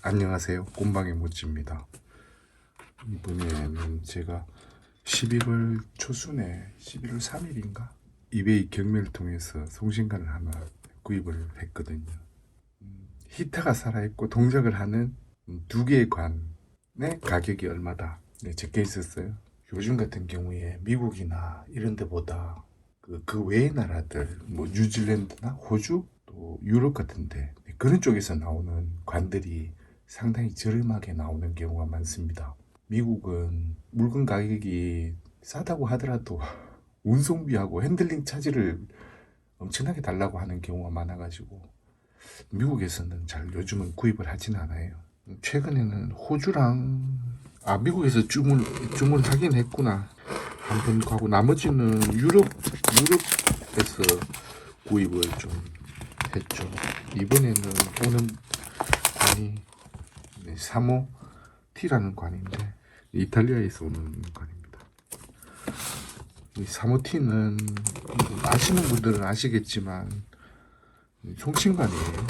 안녕하세요. 꼼방의 모찌입니다. 이번에는 제가 11월 초순에 11월 3일인가 이베이 경매를 통해서 송신관을 하나 구입을 했거든요. 히타가 살아있고 동작을 하는 두 개의 관의 가격이 얼마다 적혀 있었어요. 요즘 같은 경우에 미국이나 이런 데보다 그 외의 나라들 뭐 뉴질랜드나 호주 또 유럽 같은데 그런 쪽에서 나오는 관들이 상당히 저렴하게 나오는 경우가 많습니다. 미국은 물건 가격이 싸다고 하더라도 운송비하고 핸들링 차지를 엄청나게 달라고 하는 경우가 많아가지고 미국에서는 잘 요즘은 구입을 하진 않아요. 최근에는 호주랑 미국에서 주문을 하긴 했구나. 한 번 가고 나머지는 유럽에서 구입을 좀 했죠. 이번에는 오는 관이 3호 T라는 관인데 이탈리아에서 오는 관입니다. 이 3호 T는 아시는 분들은 아시겠지만 송신관이에요.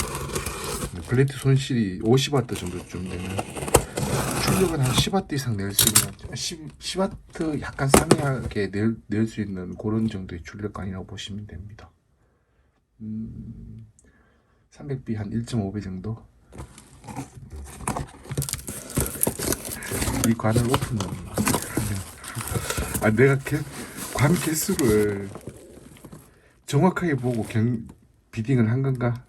블레이드 손실이 50W 정도쯤 되면 출력은 한 10W 이상 낼 수 있는 10W 약간 상이하게 낼 수 있는 그런 정도의 출력관이라고 보시면 됩니다. 300B 한 1.5배 정도. 이 관을 오픈을 하면 내가 관 개수를 정확하게 보고 비딩을 한 건가?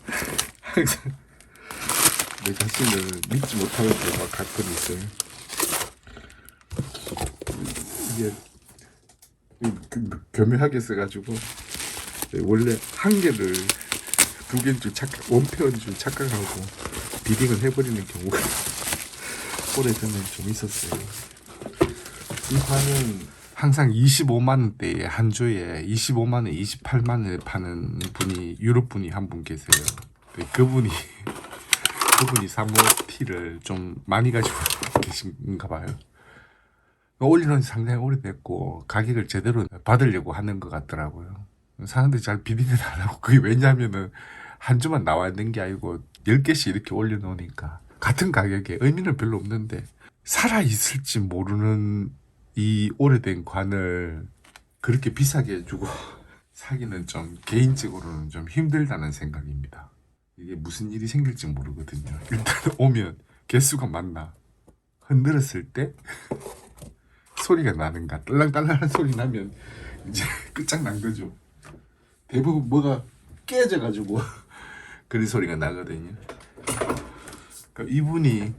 항상 내 자신을 믿지 못하는 경우가 가끔 있어요. 이게 교묘하게 써가지고 원래 한 개를 두 개인 줄 원페어인 줄 착각하고 비딩을 해버리는 경우가 오래전에 좀 있었어요. 이 관은 항상 25만원대에 한 조에 25만원, 28만원에 파는 분이 유럽 분이 한 분 계세요. 그분이 3호T를 좀 많이 가지고 계신가 봐요. 올리는 상당히 오래됐고 가격을 제대로 받으려고 하는 것 같더라고요. 사람들이 잘 비딩을 안 하고 그게 왜냐면은 한 주만 나와 있는 게 아니고 10개씩 이렇게 올려놓으니까 같은 가격에 의미는 별로 없는데 살아있을지 모르는 이 오래된 관을 그렇게 비싸게 주고 사기는 좀 개인적으로는 좀 힘들다는 생각입니다. 이게 무슨 일이 생길지 모르거든요. 일단 오면 개수가 많나 흔들었을 때 소리가 나는가 딸랑딸랑한 소리 나면 이제 끝장난 거죠. 대부분 뭐가 깨져가지고 그런 소리가 나거든요. 그러니까 이분이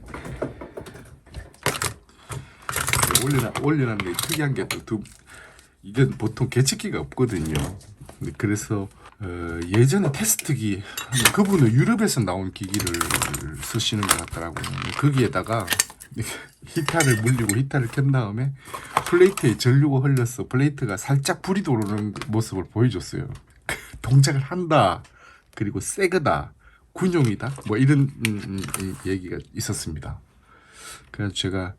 올려놨는 게 특이한 게 또 이건 보통 개측기가 없거든요. 그래서 예전에 테스트기 그분은 유럽에서 나온 기기를 쓰시는 것 같더라고요. 거기에다가 히타를 물리고 히타를 켠 다음에 플레이트에 전류가 흘려서 플레이트가 살짝 불이 들어오는 모습을 보여줬어요. 동작을 한다. 그리고 새거다. 군용이다. 뭐 이런 얘기가 있었습니다. 그래서 제가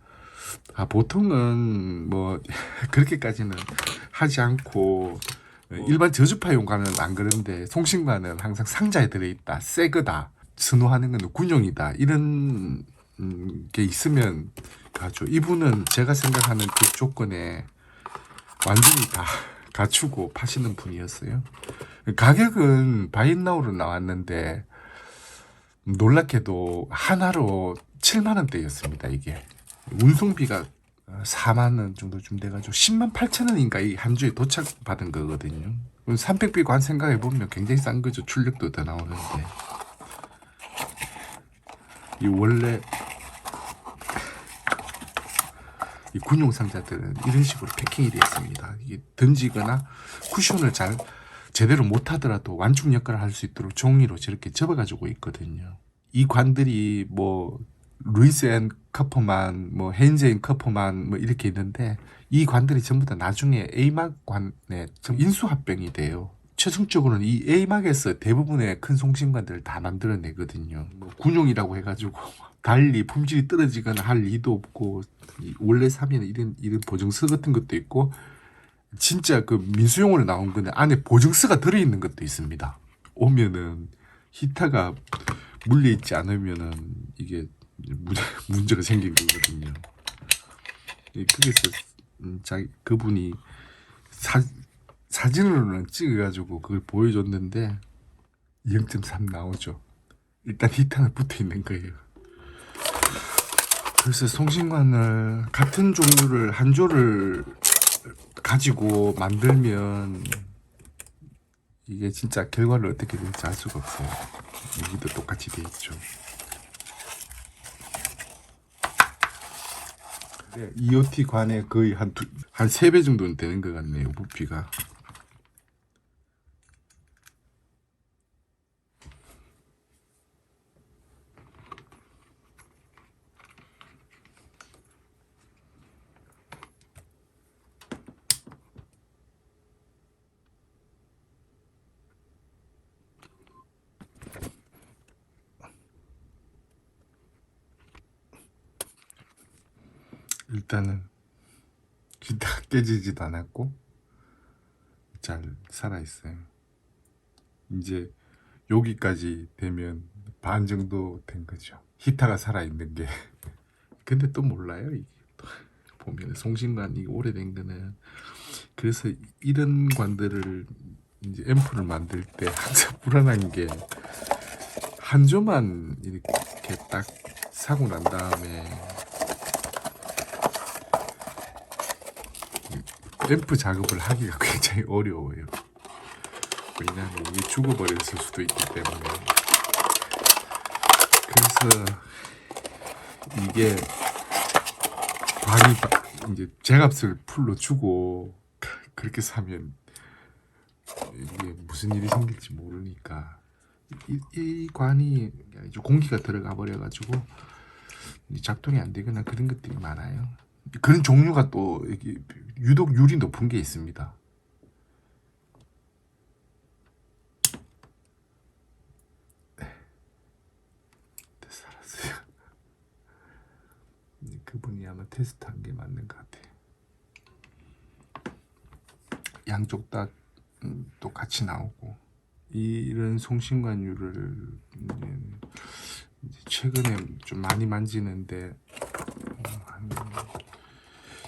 보통은 뭐 그렇게까지는 하지 않고 일반 저주파용관은 안 그런데 송신관은 항상 상자에 들어있다. 새거다. 선호하는 건 군용이다. 이런 게 있으면 가죠. 이분은 제가 생각하는 그 조건에 완전히 다 갖추고 파시는 분이었어요. 가격은 바이나우로 나왔는데 놀랍게도 하나로 7만원대였습니다. 이게 운송비가 4만원 정도 좀 돼가지고 108,000원인가 이 한 주에 도착받은 거거든요. 300B 관 생각해보면 굉장히 싼 거죠. 출력도 더 나오는데 이 원래 이 군용 상자들은 이런 식으로 패킹이 되어 있습니다. 이게 던지거나 쿠션을 제대로 못하더라도 완충 역할을 할 수 있도록 종이로 저렇게 접어가지고 있거든요. 이 관들이 뭐 루이스 앤 커퍼만, 뭐 헨즈 앤 커퍼만 뭐 이렇게 있는데 이 관들이 전부 다 나중에 A막 관에 인수합병이 돼요. 최종적으로는 이 A막에서 대부분의 큰 송신관들을 다 만들어내거든요. 뭐 군용이라고 해가지고 달리 품질이 떨어지거나 할 리도 없고 원래 사면 이런 보증서 같은 것도 있고 진짜 그 민수용으로 나온 건데 안에 보증서가 들어있는 것도 있습니다. 오면은 히타가 물려있지 않으면은 이게 문제가 생긴 거거든요. 그래서 그분이 사진으로는 찍어가지고 그걸 보여줬는데 0.3 나오죠. 일단 히터는 붙어 있는 거예요. 그래서 송신관을 같은 종류를 한 조를 가지고 만들면 이게 진짜 결과를 어떻게 될지 알 수가 없어요. 여기도 똑같이 돼 있죠. EOT 관에 거의 한 3배 정도는 되는 것 같네요, 부피가. 일단은 기타가 깨지지도 않았고 잘 살아있어요. 이제 여기까지 되면 반 정도 된 거죠. 히타가 살아있는 게. 근데 또 몰라요. 이게 또 보면 송신관이 오래된 거는 그래서 이런 관들을 이제 앰프를 만들 때 항상 불안한 게 한 조만 이렇게 딱 사고 난 다음에 앰프 작업을 하기가 굉장히 어려워요. 왜냐하면 이게 죽어버렸을 수도 있기 때문에. 그래서 이게 관이 이제 제값을 풀로 주고 그렇게 사면 이게 무슨 일이 생길지 모르니까 이 관이 이제 공기가 들어가 버려가지고 작동이 안 되거나 그런 것들이 많아요. 그런 종류가 또 유독 율이 높은 게 있습니다. 살았어요. 그분이 아마 테스트한 게 맞는 것 같아요. 양쪽 다 또 같이 나오고 이런 송신관유를 최근에 좀 많이 만지는데 한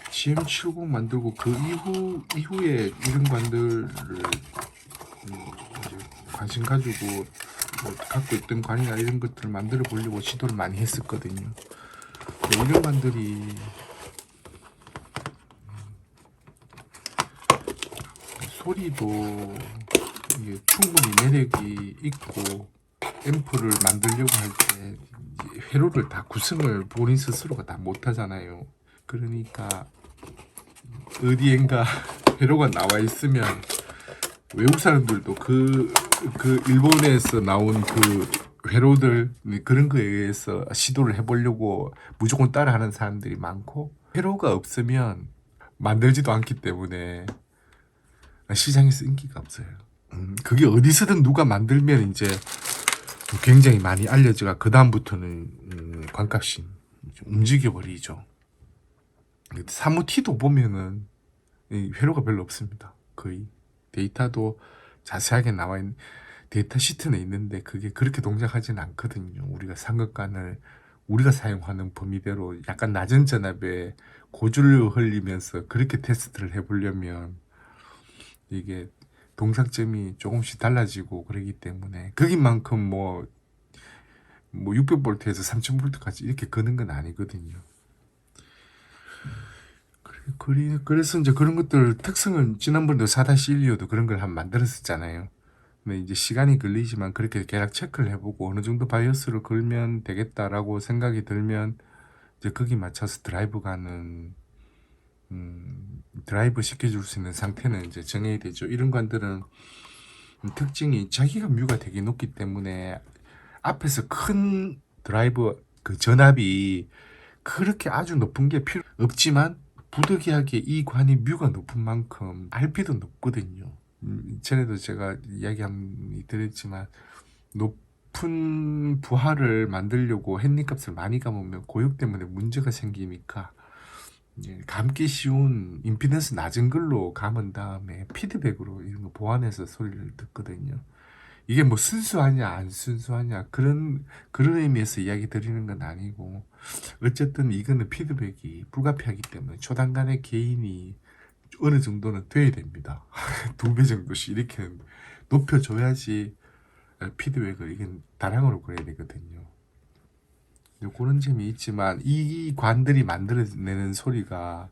GM70 만들고 그 이후에 이런 관들을 관심 가지고 갖고 있던 관이나 이런 것들을 만들어 보려고 시도를 많이 했었거든요. 이런 관들이 소리도 이게 충분히 매력이 있고 앰프를 만들려고 할 때 회로를 다 구성을 본인 스스로가 다 못하잖아요. 그러니까 어디엔가 회로가 나와 있으면 외국 사람들도 그 일본에서 나온 그 회로들 그런 거에 의해서 시도를 해보려고 무조건 따라하는 사람들이 많고 회로가 없으면 만들지도 않기 때문에 시장에서 인기가 없어요. 그게 어디서든 누가 만들면 이제 굉장히 많이 알려져가 그 다음부터는 관값이 움직여 버리죠. 사무티도 보면은 회로가 별로 없습니다. 거의 데이터도 자세하게 나와 있는 데이터 시트는 있는데 그게 그렇게 동작하지는 않거든요. 우리가 상극관을 우리가 사용하는 범위대로 약간 낮은 전압에 고주를 흘리면서 그렇게 테스트를 해보려면 이게 동작점이 조금씩 달라지고 그러기 때문에 거기만큼 뭐 600V에서 3000V까지 이렇게 거는 건 아니거든요. 그래서 이제 그런 것들 특성은 지난번에도 4-125도 그런 걸 한번 만들었었잖아요. 근데 이제 시간이 걸리지만 그렇게 계약 체크를 해보고 어느 정도 바이오스를 걸면 되겠다라고 생각이 들면 이제 거기 맞춰서 드라이브 가는 드라이브 시켜줄 수 있는 상태는 이제 정해야 되죠. 이런 관들은 특징이 자기가 뮤가 되게 높기 때문에 앞에서 큰 드라이브 그 전압이 그렇게 아주 높은 게 필요 없지만 부득이하게 이 관이 뮤가 높은 만큼 RP도 높거든요. 전에도 제가 이야기 한번 드렸지만 높은 부하를 만들려고 핸디값을 많이 감으면 고역 때문에 문제가 생기니까 감기 쉬운 임피던스 낮은 걸로 감은 다음에 피드백으로 이런 거 보완해서 소리를 듣거든요. 이게 뭐 순수하냐 안 순수하냐 그런 의미에서 이야기 드리는 건 아니고, 어쨌든 이거는 피드백이 불가피하기 때문에 초단간의 개인이 어느 정도는 돼야 됩니다. 2배 정도씩 이렇게 높여줘야지 피드백을 이건 다량으로 그려야 되거든요. 그런 점이 있지만 이 관들이 만들어내는 소리가,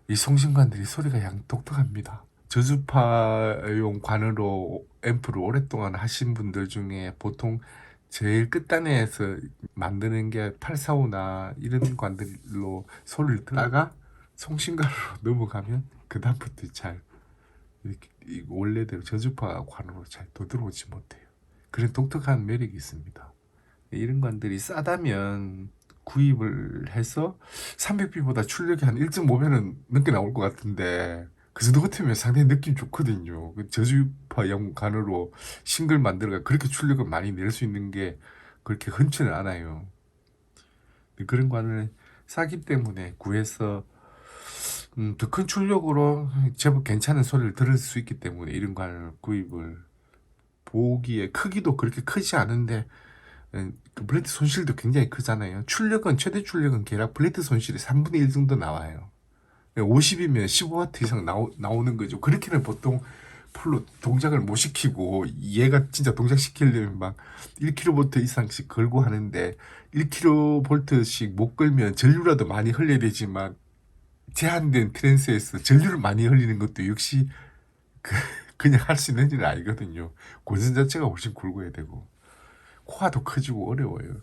이 송신관들이 소리가 양 독특합니다. 저주파용 관으로 앰프를 오랫동안 하신 분들 중에 보통 제일 끝단에서 만드는 게 845나 이런 관들로 소리를 듣다가 송신관으로 넘어가면 그 다음부터 잘 이렇게 원래대로 저주파 관으로 잘 되돌아오지 못해요. 그런 독특한 매력이 있습니다. 이런 관들이 싸다면 구입을 해서 300B보다 출력이 한 1.5배는 넘게 나올 것 같은데, 그 정도 같으면 상당히 느낌 좋거든요. 그 저주파 양관으로 싱글 만들어가 그렇게 출력을 많이 낼 수 있는 게 그렇게 흔치는 않아요. 그런 관을 싸기 때문에 구해서 더 큰 출력으로 제법 괜찮은 소리를 들을 수 있기 때문에 이런 관을 구입을, 보기에 크기도 그렇게 크지 않은데 그 블레이드 손실도 굉장히 크잖아요. 출력은 최대 출력은 계략 블레이드 손실이 3분의 1 정도 나와요. 50이면 15W 이상 나오는 거죠. 그렇게는 보통 풀로 동작을 못 시키고, 얘가 진짜 동작 시키려면 막 1kV 이상씩 걸고 하는데, 1kV씩 못 걸면 전류라도 많이 흘려야 되지만 제한된 트랜스에서 전류를 많이 흘리는 것도 역시 그냥 할 수 있는 일은 아니거든요. 고전 자체가 훨씬 굵어야 되고 코어도 커지고 어려워요.